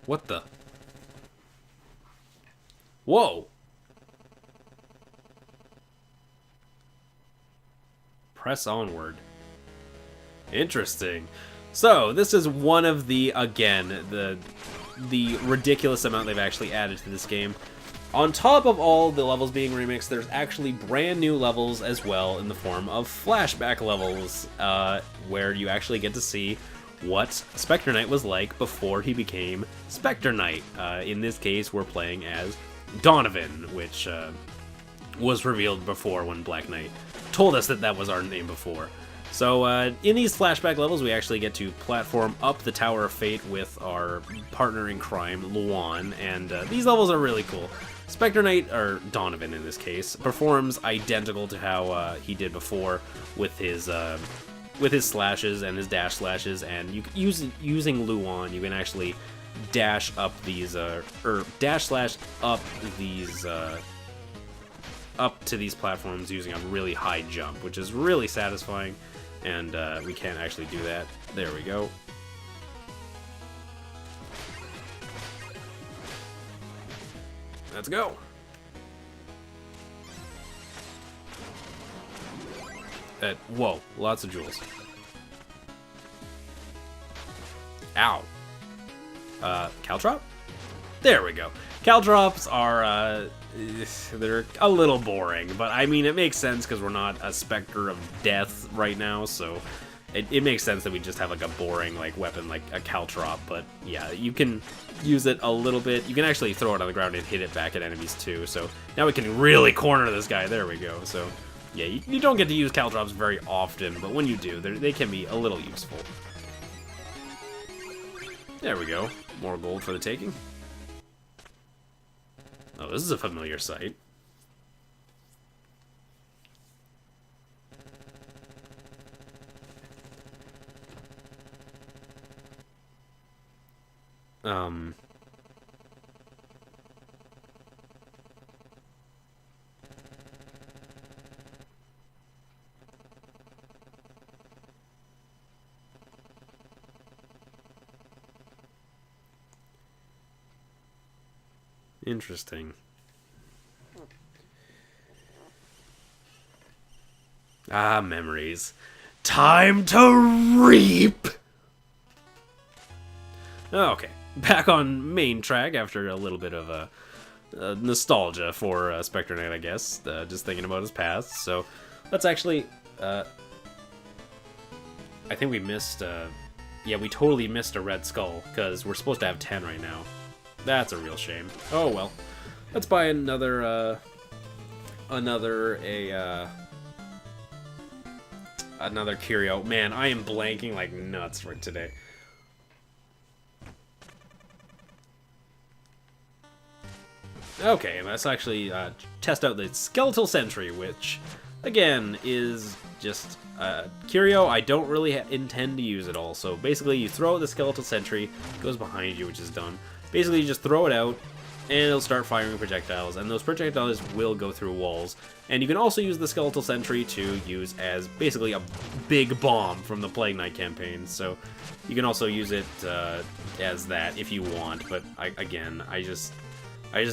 What the? Whoa! Press onward. Interesting. So, this is one of the, again, the ridiculous amount they've actually added to this game. On top of all the levels being remixed, there's actually brand new levels as well in the form of flashback levels, where you actually get to see what Specter Knight was like before he became Specter Knight. In this case, we're playing as Donovan, which was revealed before when Black Knight told us that that was our name before. So in these flashback levels, we actually get to platform up the Tower of Fate with our partner in crime, Luan, and these levels are really cool. Specter Knight, or Donovan in this case, performs identical to how he did before with his slashes and his dash slashes, and using Luan, you can actually dash up these, or dash slash up these, up to these platforms using a really high jump, which is really satisfying, and we can't actually do that. There we go. Let's go. Whoa, lots of jewels. Ow. Caltrop? There we go. Caltrops are, they're a little boring, but I mean, it makes sense because we're not a Specter of Death right now, so it makes sense that we just have like a boring like weapon like a Caltrop, but yeah, you can use it a little bit. You can actually throw it on the ground and hit it back at enemies too, so now we can really corner this guy. There we go. So yeah, you don't get to use Caltrops very often, but when you do, they can be a little useful. There we go. More gold for the taking. Oh, this is a familiar sight. Interesting. Ah, memories. Time to reap! Okay, back on main track after a little bit of nostalgia for Specter Knight, I guess. Just thinking about his past. So, let's actually... I think we missed... yeah, we totally missed a red skull, because we're supposed to have 10 right now. That's a real shame. Oh well. Let's buy another curio. Man, I am blanking like nuts for today. Okay, let's actually test out the Skeletal Sentry, which, again, is just curio. I don't really intend to use it all. So basically, you throw out the Skeletal Sentry, it goes behind you, which is done. Basically, you just throw it out, and it'll start firing projectiles, and those projectiles will go through walls. And you can also use the Skeletal Sentry to use as basically a big bomb from the Plague Knight campaign. So you can also use it as that if you want, but I just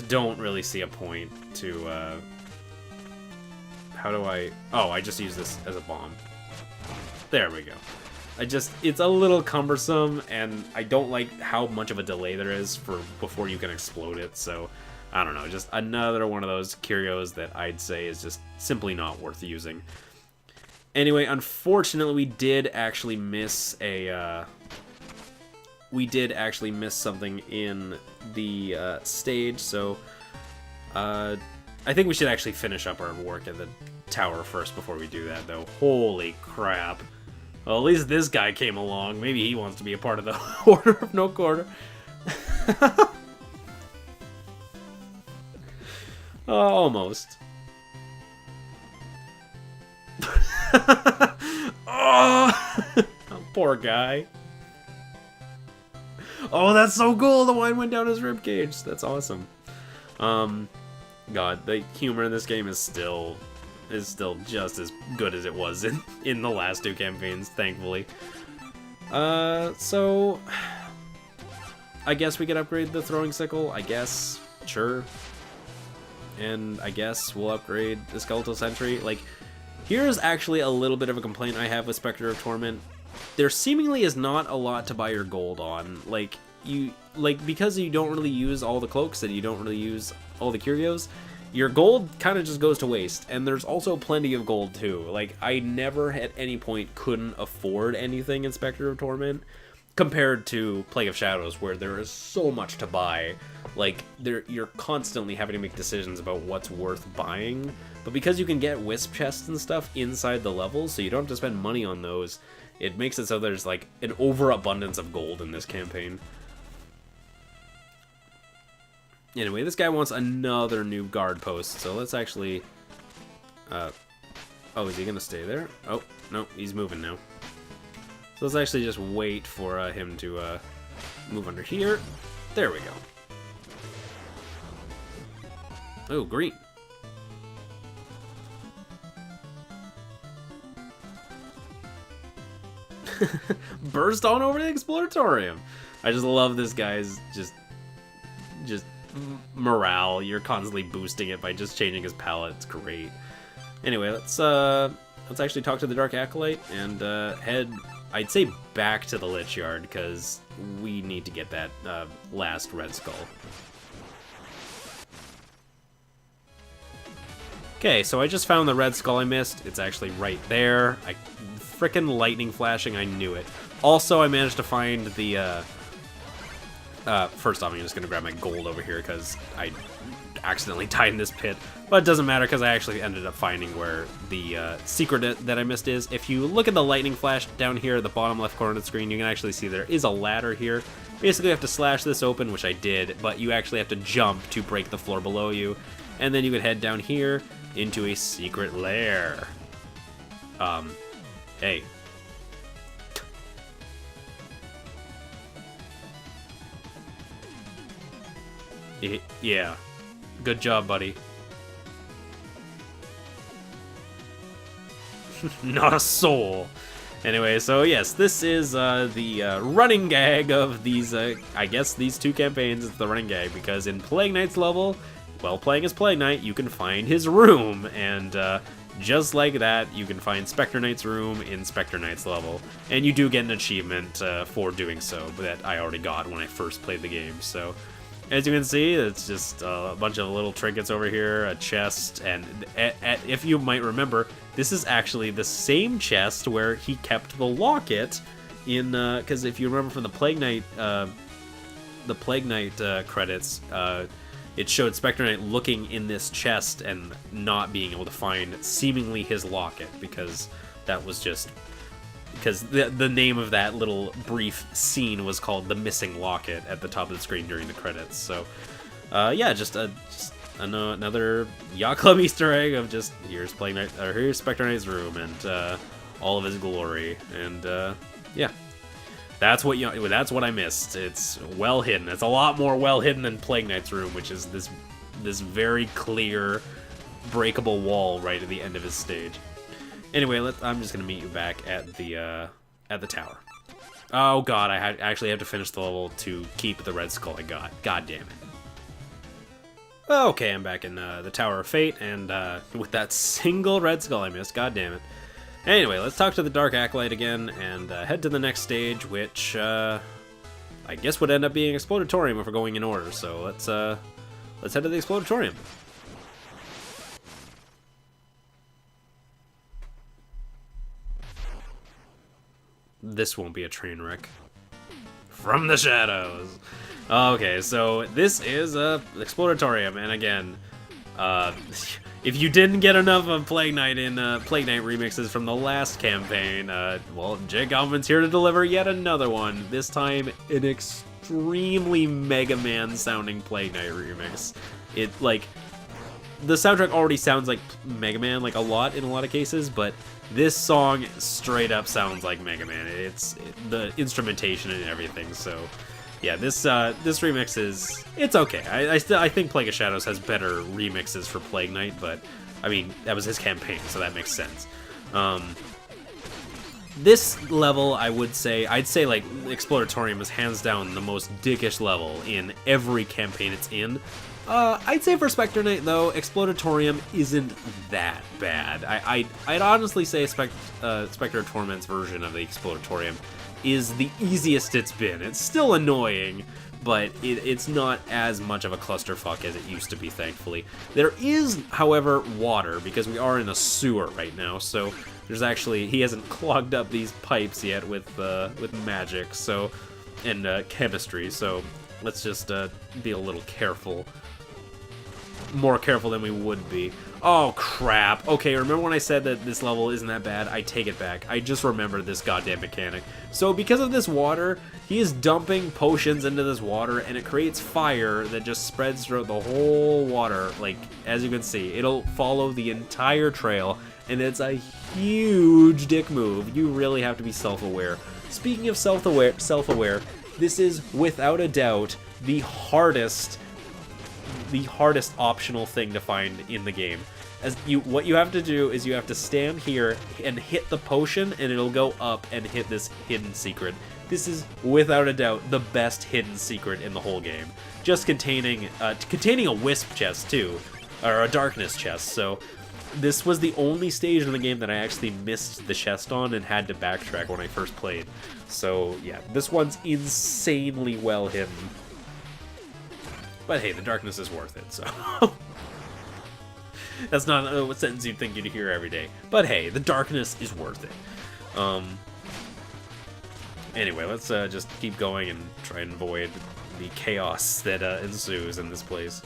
don't really see a point to... how do I... Oh, I just use this as a bomb. There we go. It's a little cumbersome, and I don't like how much of a delay there is before you can explode it, so I don't know, just another one of those curios that I'd say is just simply not worth using. Anyway, unfortunately, we did actually miss something in the stage, so I think we should actually finish up our work at the tower first before we do that, though. Holy crap. Well, at least this guy came along. Maybe he wants to be a part of the Order of No Quarter. Almost. Oh, poor guy. Oh, that's so cool. The wine went down his ribcage. That's awesome. God, the humor in this game is still just as good as it was in the last two campaigns, thankfully. So I guess we could upgrade the throwing sickle, I guess. Sure. And I guess we'll upgrade the skeletal sentry. Like, here's actually a little bit of a complaint I have with Specter of Torment. There seemingly is not a lot to buy your gold on. Like, because you don't really use all the cloaks and you don't really use all the curios, your gold kind of just goes to waste. And there's also plenty of gold too. Like, I never at any point couldn't afford anything in Specter of Torment compared to Plague of Shadows, where there is so much to buy. Like, you're constantly having to make decisions about what's worth buying. But because you can get wisp chests and stuff inside the levels, so you don't have to spend money on those, it makes it so there's like an overabundance of gold in this campaign. Anyway, this guy wants another new guard post, so let's actually... oh, is he gonna stay there? Oh, no, he's moving now. So let's actually just wait for him to move under here. There we go. Oh, green. Burst on over to the Exploratorium. I just love this guy's just morale. You're constantly boosting it by just changing his palette. It's great. Anyway, let's actually talk to the Dark Acolyte and head, I'd say, back to the Lich Yard, because we need to get that last Red Skull. Okay, so I just found the Red Skull I missed. It's actually right there. Frickin' lightning flashing, I knew it. Also, I managed to find the, first off, I'm just gonna grab my gold over here because I accidentally died in this pit. But it doesn't matter because I actually ended up finding where the secret that I missed is. If you look at the lightning flash down here at the bottom left corner of the screen, you can actually see there is a ladder here. Basically, you have to slash this open, which I did, but you actually have to jump to break the floor below you. And then you could head down here into a secret lair. Hey. Yeah. Good job, buddy. Not a soul. Anyway, so yes, this is the running gag of these, I guess these two campaigns. It's the running gag because in Plague Knight's level, while playing as Plague Knight, you can find his room, and just like that, you can find Specter Knight's room in Specter Knight's level, and you do get an achievement for doing so that I already got when I first played the game. So, as you can see, it's just a bunch of little trinkets over here, a chest, and if you might remember, this is actually the same chest where he kept the locket in, because if you remember from the Plague Knight credits, it showed Specter Knight looking in this chest and not being able to find seemingly his locket, because that was just because the name of that little brief scene was called The Missing Locket at the top of the screen during the credits. So yeah, just another Yacht Club Easter egg of just here's Plague Knight, or here's Specter Knight's room and all of his glory, and yeah. That's what I missed. It's well hidden. It's a lot more well hidden than Plague Knight's room, which is this very clear, breakable wall right at the end of his stage. Anyway, I'm just gonna meet you back at the tower. Oh god, I actually have to finish the level to keep the Red Skull I got. God damn it. Okay, I'm back in the Tower of Fate, and with that single Red Skull I missed. God damn it. Anyway, let's talk to the Dark Acolyte again and head to the next stage, which I guess would end up being Explodatorium if we're going in order. So let's head to the Explodatorium. This won't be a train wreck. From the shadows. Okay, so this is Exploratorium, and again, if you didn't get enough of Plague Knight in Plague Knight remixes from the last campaign, well, Jake Alvin's here to deliver yet another one. This time, an extremely Mega Man sounding Plague Knight remix. It, like, the soundtrack already sounds like Mega Man, like, a lot in a lot of cases, but this song straight up sounds like Mega Man. It's the instrumentation and everything, so yeah, this remix it's okay. I think Plague of Shadows has better remixes for Plague Knight, but I mean, that was his campaign, so that makes sense. This level, I'd say like Exploratorium is hands down the most dickish level in every campaign it's in. I'd say for Specter Knight though, Explodatorium isn't that bad. I'd honestly say Specter Torment's version of the Explodatorium is the easiest it's been. It's still annoying, but it's not as much of a clusterfuck as it used to be, thankfully. There is, however, water, because we are in a sewer right now, so there's actually, he hasn't clogged up these pipes yet with magic, so, and chemistry, so let's just be a little careful. More careful than we would be. Oh, crap. Okay, remember when I said that this level isn't that bad? I take it back. I just remembered this goddamn mechanic. So because of this water, he is dumping potions into this water, and it creates fire that just spreads throughout the whole water. Like, as you can see, it'll follow the entire trail, and it's a huge dick move. You really have to be self-aware. Speaking of self-aware, this is, without a doubt, the hardest optional thing to find in the game. What you have to do is you have to stand here and hit the potion, and it'll go up and hit this hidden secret. This is without a doubt the best hidden secret in the whole game, just containing a wisp chest too, or a darkness chest. So this was the only stage in the game that I actually missed the chest on and had to backtrack when I first played. So yeah, this one's insanely well hidden. But hey, the darkness is worth it, so... That's not a sentence you'd think you'd hear every day. But hey, the darkness is worth it. Anyway, let's just keep going and try and avoid the chaos that ensues in this place.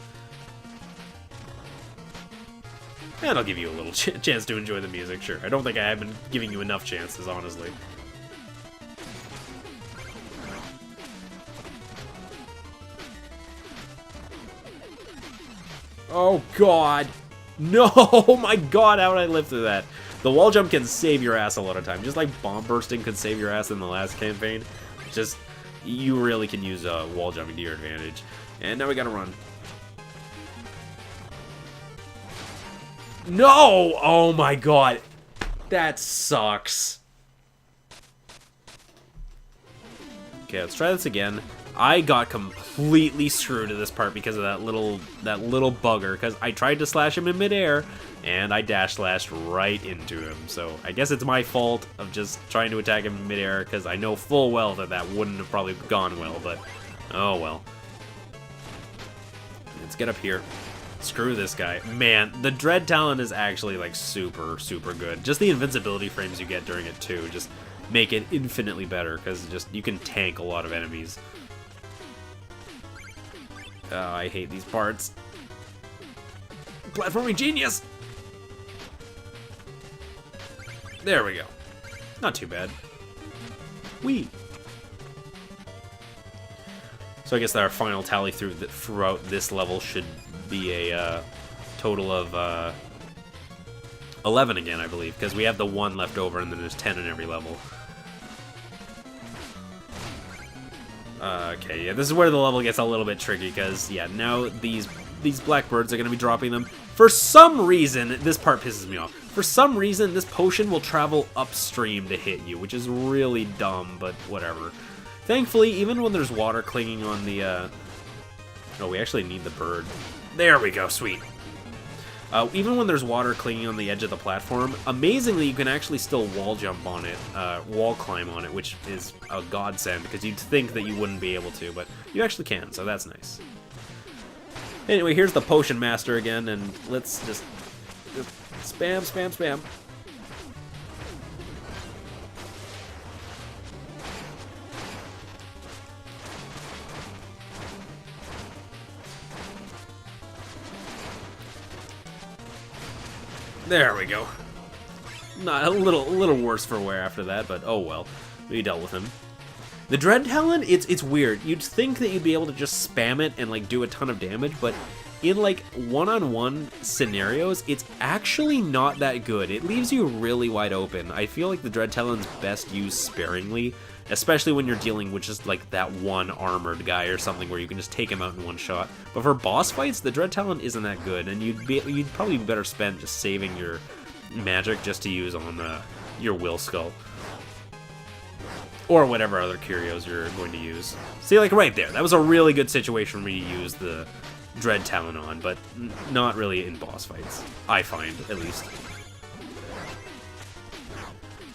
And I'll give you a little chance to enjoy the music, sure. I don't think I have been giving you enough chances, honestly. Oh god! No! Oh my god, how did I live through that? The wall jump can save your ass a lot of time. Just like bomb bursting could save your ass in the last campaign. Just, you really can use wall jumping to your advantage. And now we gotta run. No! Oh my god. That sucks. Okay, let's try this again. I got completely screwed at this part because of that little bugger, because I tried to slash him in midair, and I dash slashed right into him. So I guess it's my fault of just trying to attack him in midair, because I know full well that that wouldn't have probably gone well, but oh well. Let's get up here. Screw this guy. Man, the Dread Talon is actually like super, super good. Just the invincibility frames you get during it too just make it infinitely better, because just you can tank a lot of enemies. Oh, I hate these parts. Platforming genius! There we go. Not too bad. Whee! So I guess that our final tally throughout this level should be a total of 11 again, I believe, because we have the 1 left over and then there's 10 in every level. Okay, yeah, this is where the level gets a little bit tricky, because, yeah, now these black birds are going to be dropping them. For some reason, this part pisses me off. For some reason, this potion will travel upstream to hit you, which is really dumb, but whatever. Thankfully, even when there's water clinging on the, Oh, we actually need the bird. There we go, sweet. Even when there's water clinging on the edge of the platform, amazingly, you can actually still wall jump on it, wall climb on it, which is a godsend, because you'd think that you wouldn't be able to, but you actually can, so that's nice. Anyway, here's the Potion Master again, and let's just spam, spam, spam. There we go. Not a little worse for wear after that, but oh well. We dealt with him. The Dread Talon, it's weird. You'd think that you'd be able to just spam it and like do a ton of damage, but in like one-on-one scenarios, it's actually not that good. It leaves you really wide open. I feel like the Dread Talon's best used sparingly, especially when you're dealing with just like that one armored guy or something where you can just take him out in one shot. But for boss fights, the Dread Talon isn't that good, and you'd probably be better spent just saving your magic just to use on your Will Skull. Or whatever other curios you're going to use. See, like right there, that was a really good situation for me to use the Dread Talon on, but not really in boss fights, I find, at least.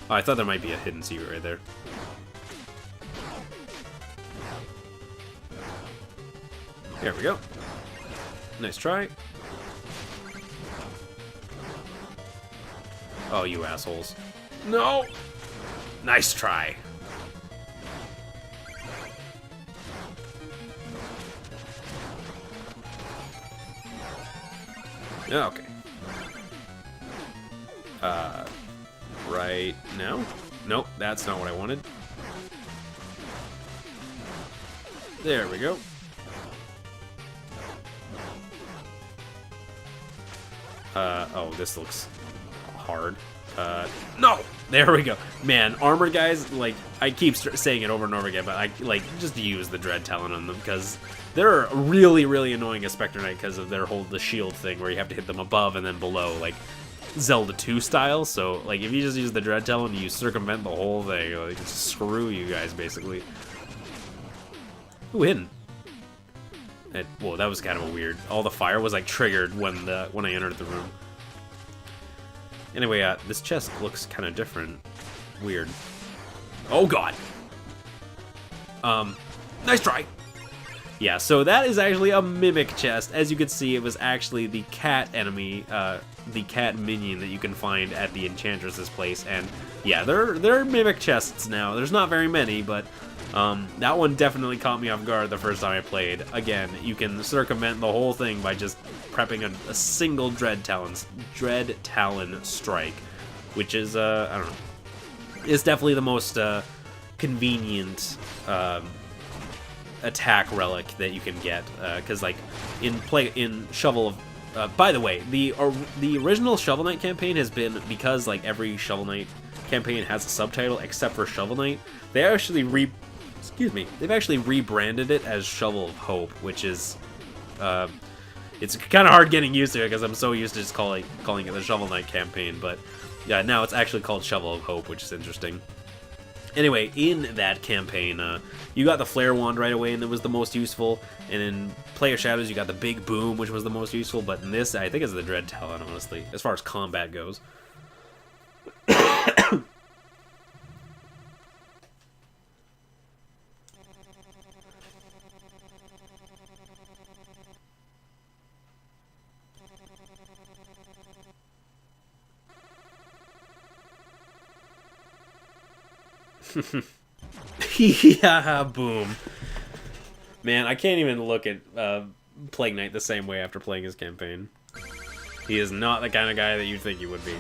Oh, I thought there might be a hidden secret right there. There we go. Nice try. Oh, you assholes. No! Nice try. Okay. Right now? Nope, that's not what I wanted. There we go. Oh, this looks hard. No! There we go. Man, armored guys, like, I keep saying it over and over again, but I, like, just use the Dread Talon on them, because they're really, really annoying as Specter Knight because of their the shield thing, where you have to hit them above and then below, like Zelda 2 style. So, like, if you just use the Dread Talon, you circumvent the whole thing. Like, screw you guys, basically. Ooh, hidden. Well, that was kind of a weird. All the fire was, like, triggered when I entered the room. Anyway, this chest looks kind of different. Weird. Oh, God. Nice try. Yeah, so that is actually a mimic chest. As you can see, it was actually the cat enemy, the cat minion that you can find at the Enchantress's place. And yeah, they're mimic chests now. There's not very many, but that one definitely caught me off guard the first time I played. Again, you can circumvent the whole thing by just prepping a single Dread Talon strike, which is, I don't know, is definitely the most convenient attack relic that you can get, because like in Shovel of by the way, the original Shovel Knight campaign has been, because like every Shovel Knight campaign has a subtitle except for Shovel Knight, they actually they've actually rebranded it as Shovel of Hope, which is it's kind of hard getting used to it because I'm so used to just calling it the Shovel Knight campaign, but yeah, now it's actually called Shovel of Hope, which is interesting. Anyway, in that campaign, you got the Flare Wand right away, and it was the most useful. And in Play of Shadows, you got the Big Boom, which was the most useful. But in this, I think it's the Dread Talon, honestly, as far as combat goes. Yeah, boom. Man, I can't even look at Plague Knight the same way after playing his campaign. He is not the kind of guy that you'd think he would be.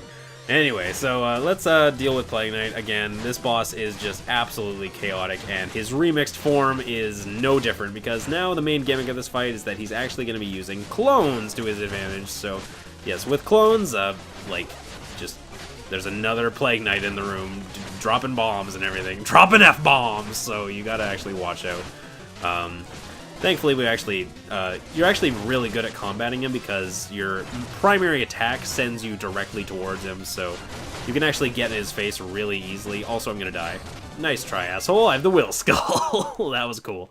Anyway, so let's deal with Plague Knight. Again, this boss is just absolutely chaotic, and his remixed form is no different, because now the main gimmick of this fight is that he's actually going to be using clones to his advantage. So, yes, with clones, like, just, there's another Plague Knight in the room, dropping bombs and everything. Dropping F-bombs! So you gotta actually watch out. Thankfully, you're actually really good at combating him, because your primary attack sends you directly towards him, so you can actually get in his face really easily. Also, I'm gonna die. Nice try, asshole. I have the Will Skull. That was cool.